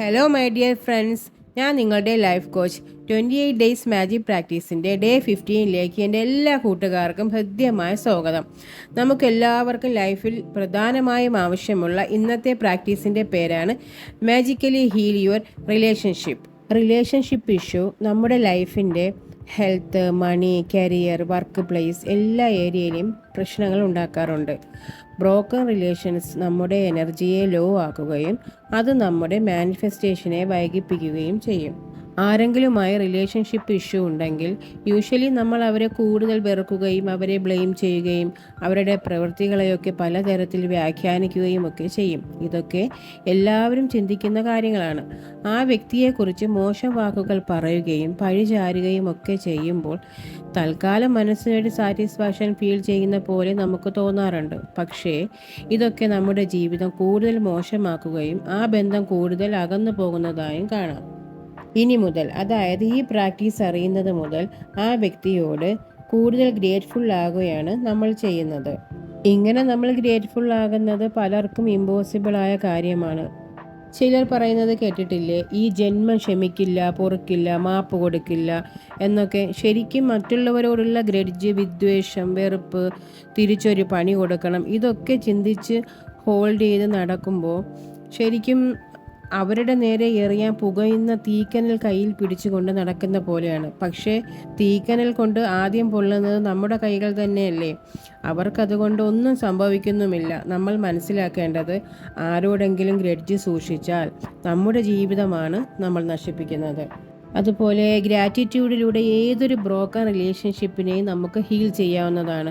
Hello my dear friends, ഞാൻ നിങ്ങളുടെ life coach. 28 days magic പ്രാക്ടീസിൻ്റെ ഡേ 15ലേക്ക് എൻ്റെ എല്ലാ കൂട്ടുകാർക്കും ഹൃദ്യമായ സ്വാഗതം. നമുക്കെല്ലാവർക്കും ലൈഫിൽ പ്രധാനമായും ആവശ്യമുള്ള ഇന്നത്തെ പ്രാക്ടീസിൻ്റെ പേരാണ് magically heal your relationship issue നമ്മുടെ ലൈഫിൻ്റെ health, money, career, workplace എല്ലാ ഏരിയയിലും പ്രശ്നങ്ങൾ ഉണ്ടാക്കാറുണ്ട്. ബ്രോക്കൺ റിലേഷൻസ് നമ്മുടെ എനർജിയെ ലോ ആക്കുകയും അത് നമ്മുടെ മാനിഫെസ്റ്റേഷനെ വൈകിപ്പിക്കുകയും ചെയ്യും. ആരെങ്കിലുമായി റിലേഷൻഷിപ്പ് ഇഷ്യൂ ഉണ്ടെങ്കിൽ യൂഷ്വലി നമ്മൾ അവരെ കൂടുതൽ വെറുക്കുകയും അവരെ ബ്ലെയിം ചെയ്യുകയും അവരുടെ പ്രവൃത്തികളെയൊക്കെ പലതരത്തിൽ വ്യാഖ്യാനിക്കുകയും ഒക്കെ ചെയ്യും. ഇതൊക്കെ എല്ലാവരും ചിന്തിക്കുന്ന കാര്യങ്ങളാണ്. ആ വ്യക്തിയെക്കുറിച്ച് മോശം വാക്കുകൾ പറയുകയും പഴിചാരുകയും ഒക്കെ ചെയ്യുമ്പോൾ തൽക്കാലം മനസ്സിനൊരു സാറ്റിസ്ഫാക്ഷൻ ഫീൽ ചെയ്യുന്ന പോലെ നമുക്ക് തോന്നാറുണ്ട്. പക്ഷേ ഇതൊക്കെ നമ്മുടെ ജീവിതം കൂടുതൽ മോശമാക്കുകയും ആ ബന്ധം കൂടുതൽ അകന്നു പോകുന്നതായും കാണാം. ഇനി മുതൽ, അതായത് ഈ പ്രാക്ടീസ് അറിയുന്നത് മുതൽ ആ വ്യക്തിയോട് കൂടുതൽ ഗ്രേറ്റ്ഫുൾ ആകുകയാണ് നമ്മൾ ചെയ്യുന്നത്. ഇങ്ങനെ നമ്മൾ ഗ്രേറ്റ്ഫുൾ ആകുന്നത് പലർക്കും ഇമ്പോസിബിളായ കാര്യമാണ്. ചിലർ പറയുന്നത് കേട്ടിട്ടില്ലേ, ഈ ജന്മം ക്ഷമിക്കില്ല, പൊറുക്കില്ല, മാപ്പ് കൊടുക്കില്ല എന്നൊക്കെ. ശരിക്കും മറ്റുള്ളവരോടുള്ള ഗ്രഡ്ജ്, വിദ്വേഷം, വെറുപ്പ്, തിരിച്ചൊരു പണി കൊടുക്കണം, ഇതൊക്കെ ചിന്തിച്ച് ഹോൾഡ് ചെയ്ത് നടക്കുമ്പോൾ ശരിക്കും അവരുടെ നേരെ എറിയാൻ പുകയുന്ന തീക്കനൽ കയ്യിൽ പിടിച്ചുകൊണ്ട് നടക്കുന്ന പോലെയാണ്. പക്ഷേ തീക്കനൽ കൊണ്ട് ആദ്യം പൊള്ളുന്നത് നമ്മുടെ കൈകൾ തന്നെയല്ലേ. അവർക്കതുകൊണ്ട് ഒന്നും സംഭവിക്കുന്നുമില്ല. നമ്മൾ മനസ്സിലാക്കേണ്ടത്, ആരോടെങ്കിലും ഗ്രഡ്ജ് സൂക്ഷിച്ചാൽ നമ്മുടെ ജീവിതമാണ് നമ്മൾ നശിപ്പിക്കുന്നത്. അതുപോലെ ഗ്രാറ്റിറ്റ്യൂഡിലൂടെ ഏതൊരു ബ്രോക്കൺ റിലേഷൻഷിപ്പിനെയും നമുക്ക് ഹീൽ ചെയ്യാവുന്നതാണ്.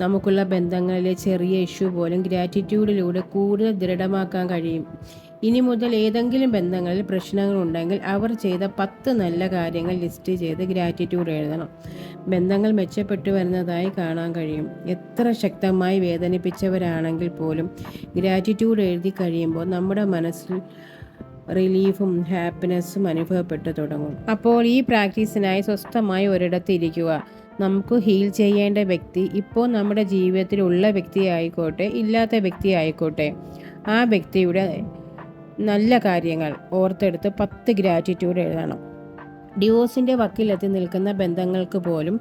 നമുക്കുള്ള ബന്ധങ്ങളിലെ ചെറിയ ഇഷ്യൂ പോലും ഗ്രാറ്റിറ്റ്യൂഡിലൂടെ കൂടുതൽ ദൃഢമാക്കാൻ കഴിയും. ഇനി മുതൽ ഏതെങ്കിലും ബന്ധങ്ങളിൽ പ്രശ്നങ്ങളുണ്ടെങ്കിൽ അവർ ചെയ്ത 10 നല്ല കാര്യങ്ങൾ ലിസ്റ്റ് ചെയ്ത് ഗ്രാറ്റിറ്റ്യൂഡ് എഴുതണം. ബന്ധങ്ങൾ മെച്ചപ്പെട്ടു വരുന്നതായി കാണാൻ കഴിയും. എത്ര ശക്തമായി വേദനിപ്പിച്ചവരാണെങ്കിൽ പോലും ഗ്രാറ്റിറ്റ്യൂഡ് എഴുതി കഴിയുമ്പോൾ നമ്മുടെ മനസ്സിൽ റിലീഫും ഹാപ്പിനെസ്സും അനുഭവപ്പെട്ടു തുടങ്ങും. അപ്പോൾ ഈ പ്രാക്ടീസിനായി സ്വസ്ഥമായി ഒരിടത്ത് ഇരിക്കുക. നമുക്ക് ഹീൽ ചെയ്യേണ്ട വ്യക്തി ഇപ്പോൾ നമ്മുടെ ജീവിതത്തിൽ ഉള്ള വ്യക്തി ആയിക്കോട്ടെ, ഇല്ലാത്ത വ്യക്തി ആയിക്കോട്ടെ, ആ വ്യക്തിയുടെ നല്ല കാര്യങ്ങൾ ഓർത്തെടുത്ത് 10 ഗ്രാറ്റിറ്റ്യൂഡ് എഴുതണം. ഡിവോഴ്സിൻ്റെ വക്കിലെത്തി നിൽക്കുന്ന ബന്ധങ്ങൾക്ക് പോലും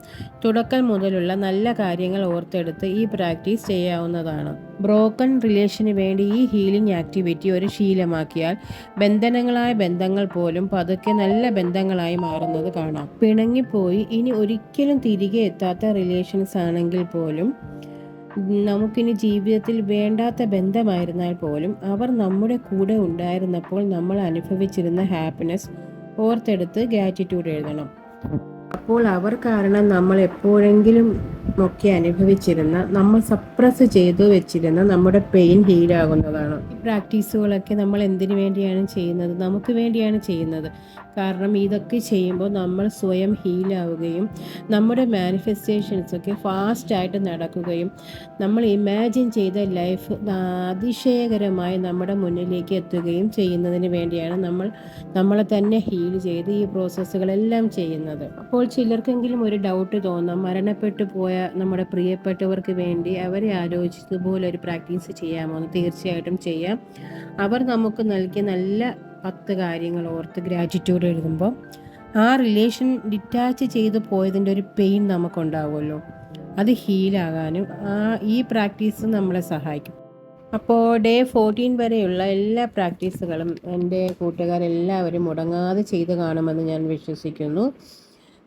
തുടക്കം മുതലുള്ള നല്ല കാര്യങ്ങൾ ഓർത്തെടുത്ത് ഈ പ്രാക്ടീസ് ചെയ്യാവുന്നതാണ്. ബ്രോക്കൺ റിലേഷന് വേണ്ടി ഈ ഹീലിംഗ് ആക്ടിവിറ്റി ഒരു ശീലമാക്കിയാൽ ബന്ധനങ്ങളായ ബന്ധങ്ങൾ പോലും പതുക്കെ നല്ല ബന്ധങ്ങളായി മാറുന്നത് കാണാം. പിണങ്ങിപ്പോയി ഇനി ഒരിക്കലും തിരികെ എത്താത്ത റിലേഷൻസ് ആണെങ്കിൽ പോലും, നമുക്കിനി ജീവിതത്തിൽ വേണ്ടാത്ത ബന്ധമായിരുന്നാൽ പോലും, അവർ നമ്മുടെ കൂടെ ഉണ്ടായിരുന്നപ്പോൾ നമ്മൾ അനുഭവിച്ചിരുന്ന ഹാപ്പിനെസ് ഓർത്തെടുത്ത് ഗ്രാറ്റിറ്റ്യൂഡ് എഴുതണം. അപ്പോൾ അവർ കാരണം നമ്മൾ എപ്പോഴെങ്കിലും ഒക്കെ അനുഭവിച്ചിരുന്ന, നമ്മൾ സപ്രസ് ചെയ്തു വെച്ചിരുന്ന നമ്മുടെ പെയിൻ ഹീലാകുന്നതാണ്. ഈ പ്രാക്ടീസുകളൊക്കെ നമ്മൾ എന്തിനു വേണ്ടിയാണ് ചെയ്യുന്നത്? നമുക്ക് വേണ്ടിയാണ് ചെയ്യുന്നത്. കാരണം ഇതൊക്കെ ചെയ്യുമ്പോൾ നമ്മൾ സ്വയം ഹീലാവുകയും നമ്മുടെ മാനിഫെസ്റ്റേഷൻസൊക്കെ ഫാസ്റ്റായിട്ട് നടക്കുകയും നമ്മൾ ഇമാജിൻ ചെയ്ത ലൈഫ് അതിശയകരമായി നമ്മുടെ മുന്നിലേക്ക് എത്തുകയും ചെയ്യുന്നതിന് വേണ്ടിയാണ് നമ്മൾ നമ്മളെ തന്നെ ഹീൽ ചെയ്ത് ഈ പ്രോസസ്സുകളെല്ലാം ചെയ്യുന്നത്. അപ്പോൾ ചിലർക്കെങ്കിലും ഒരു ഡൗട്ട് തോന്നാം, മരണപ്പെട്ടു പോയ നമ്മുടെ പ്രിയപ്പെട്ടവർക്ക് വേണ്ടി അവരെ ആലോചിച്ചതുപോലെ ഒരു പ്രാക്ടീസ് ചെയ്യാമോ എന്ന്. തീർച്ചയായിട്ടും ചെയ്യാം. അവർ നമുക്ക് നൽകിയ നല്ല 10 കാര്യങ്ങൾ ഓർത്ത് ഗ്രാറ്റിറ്റ്യൂഡ് എഴുതുമ്പോൾ ആ റിലേഷൻ ഡിറ്റാച്ച് ചെയ്ത് പോയതിൻ്റെ ഒരു പെയിൻ നമുക്കുണ്ടാവുമല്ലോ, അത് ഹീലാകാനും ഈ പ്രാക്ടീസ് നമ്മളെ സഹായിക്കും. അപ്പോൾ ഡേ 14 വരെയുള്ള എല്ലാ പ്രാക്ടീസുകളും എൻ്റെ കൂട്ടുകാരെല്ലാവരും മുടങ്ങാതെ ചെയ്ത് കാണുമെന്ന് ഞാൻ വിശ്വസിക്കുന്നു.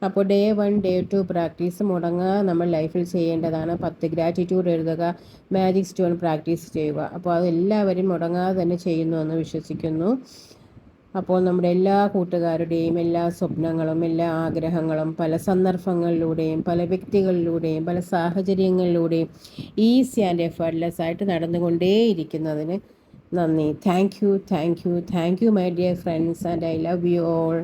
അപ്പോൾ ഡേ 1, ഡേ 2 പ്രാക്ടീസ് മുടങ്ങാതെ നമ്മൾ ലൈഫിൽ ചെയ്യേണ്ടതാണ്. 10 ഗ്രാറ്റിറ്റ്യൂഡ് എഴുതുക, മാജിക് സ്റ്റോൺ പ്രാക്ടീസ് ചെയ്യുക. അപ്പോൾ അതെല്ലാവരും മുടങ്ങാതെ തന്നെ ചെയ്യുന്നു എന്ന് വിശ്വസിക്കുന്നു. അപ്പോൾ നമ്മുടെ എല്ലാ കൂട്ടുകാരുടെയും എല്ലാ സ്വപ്നങ്ങളും എല്ലാ ആഗ്രഹങ്ങളും പല സന്ദർഭങ്ങളിലൂടെയും പല വ്യക്തികളിലൂടെയും പല സാഹചര്യങ്ങളിലൂടെയും ഈസി ആൻഡ് എഫേർട്ട്ലെസ് ആയിട്ട് നടന്നുകൊണ്ടേയിരിക്കുന്നതിന് നന്ദി. Thank you my dear friends, and I love you all.